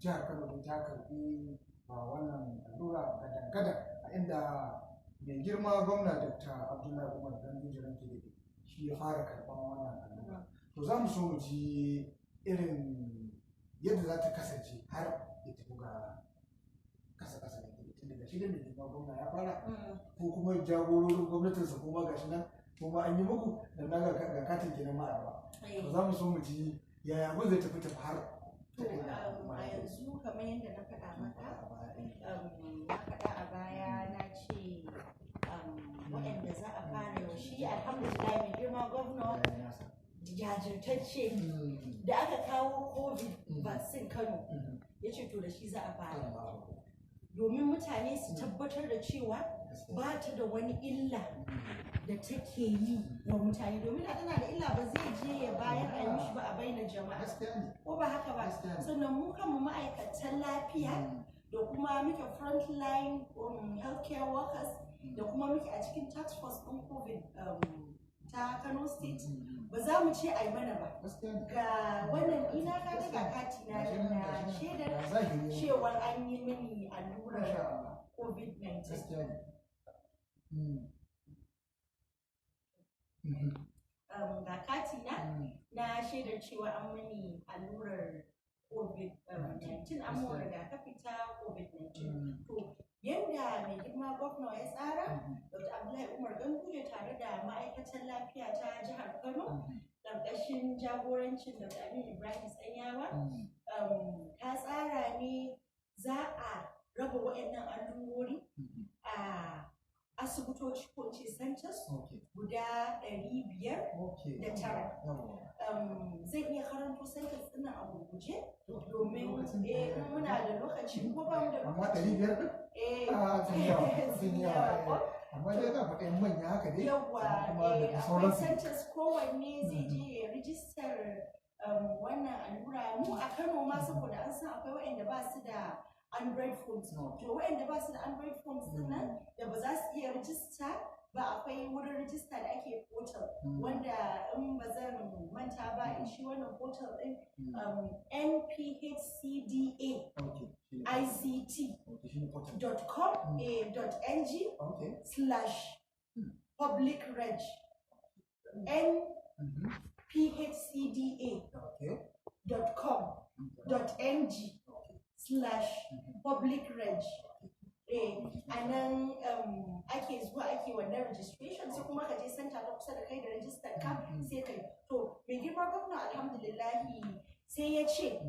jihar Kano ta karbi wannan allura gadan-gadan a inda mai girma gwamna Dr. Abdullahi Umar Ganduje ranke shi ya fara karban wannan allura. To za mu so mu ji irin yadda za ta kasance har ya tafi ga kasa-kasa da ke tun daga shi da mai girma gwamna ya fara ko kuma jagororin gwamnatinsa kuma gashi nan kuma an yi muku da na ga katin kenan ma a to za mu so mu ji yaya abin zai tafi har a yanzu kamar yadda na faɗa maka na faɗa a baya na ce waɗanda za a fara yau shi alhamdulillah mai girma gwamna jajirtacce da aka kawo covid vaccine Kano ya ce to da shi za a fara domin mutane su tabbatar da cewa ba ta da wani illa da take yi wa mutane domin da tana da illa ba zai je ya bayar a mishi ba a bainar jama'a ko ba haka ba sannan mu kanmu ma'aikatan lafiya da kuma muke frontline healthcare workers da kuma muke a cikin task force ɗin covid ta Kano State ba za mu ce a yi mana ba ga wannan ina ka ga kati na da shaidar cewa an yi mini allurar covid-19 ga kati na shaidar cewa an mani allurar covid-19 an mu rigakafi ta covid-19 to yadda mai girma gwamna ya tsara Dr. Abdullahi Umar Ganduje tare da ma'aikatan lafiya ta jihar Kano ƙarƙashin jagorancin Dr. Aminu Ibrahim Tsanyawa ta tsara ne za a raba waɗannan allurori a asibitoci ko ce centers guda 509 zai iya karanto centers ɗin a gurguje domin muna da lokaci ko ba mu da lokaci amma dai ga faɗin manya haka dai yawa akwai centers kowanne zai je ya rijistar wannan allura mu a Kano ma saboda an san akwai waɗanda ba su da Android phones to waɗanda ba su da Android phones din nan da ba za su iya rijista ba akwai wurin rijista da ake portal wanda in ba zan manta ba in shi wannan portal din nphcda.com.ng/public-reg nphcda.com.ng/public-reg a nan ake zuwa ake wannan registration sai kuma ka je center ta kusa da kai da register ka sai kai to mai girma gwamna alhamdulillahi sai ya ce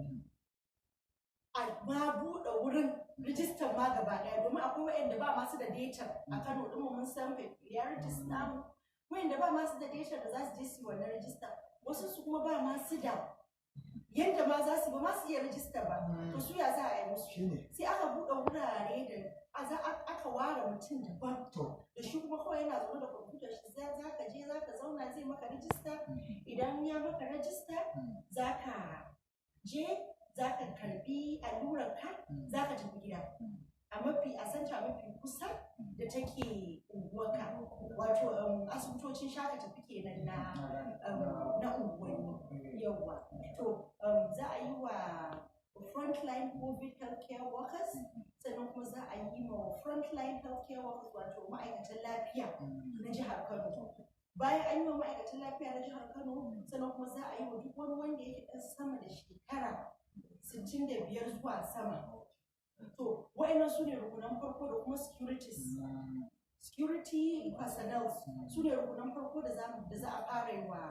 a ma buɗe wurin rijistar ma gaba ɗaya domin akwai waɗanda ba masu da data a Kano ɗin mun san peculiarities namu waɗanda ba masu da data da za su je su wannan rijista wasu su kuma ba masu da yadda ma za su ba masu iya rijista ba to su ya za a yi musu sai aka buɗe wurare da aka ware mutum daban da shi kuma kawai yana zaune da kwamfutar shi za ka je za ka zauna zai maka rijista idan ya maka rijista za ka je za ka karbi allurarka za ka tafi gida a santa mafi kusa da take unguwarka wato asibitocin shaka tafi kenan na unguwanni yawwa to za a yi wa frontline covid healthcare workers sannan kuma za a yi ma frontline healthcare workers wato ma'aikatan lafiya na jihar Kano bayan an yi wa ma'aikatan lafiya na jihar Kano sannan kuma za a yi wa duk wani wanda yake ɗan sama da shekara 65 zuwa sama to wa'annan su ne rukunan farko da kuma security personnel su ne rukunan farko da za a fara yi wa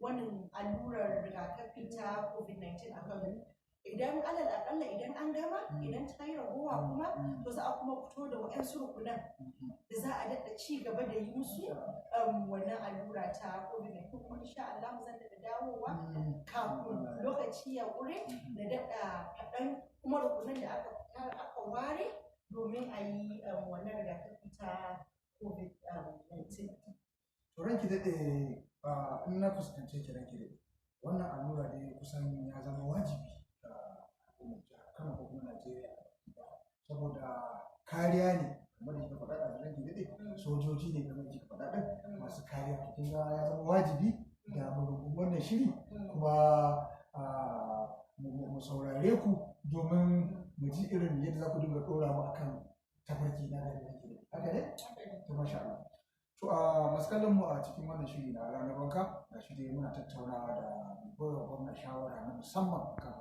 wannan allurar rigakafi ta covid-19 a Kano idan alal akalla idan an gama idan ta yi ragowa kuma to za a kuma fito da wa'yansu rukunan da za a daɗa ci gaba da yi musu wannan allura ta covid-19 kuma insha Allah zan daɗa dawowa kafin lokaci ya ƙure da daɗa faɗan kuma rukunan da aka ware domin a yi wannan rigakafi ta covid-19. To ranki daɗe in na fuskance ki ranki daɗe wannan allura dai kusan ya zama wajibi Kano ko kuma Najeriya saboda kariya ne kamar da kika faɗa da ranki daɗe sojoji ne kamar da kika faɗa ɗin masu kariya to kin ga ya zama wajibi da mu rungumi wannan shiri kuma mu saurare gare ku domin mu ji irin yadda za ku dinga ɗora mu akan tafarki na gari da ke haka ne? To masha Allah. To a maskalan mu a cikin wannan shiri na ranar wanka ga shi dai muna tattaunawa da gwamnati shawara na musamman kan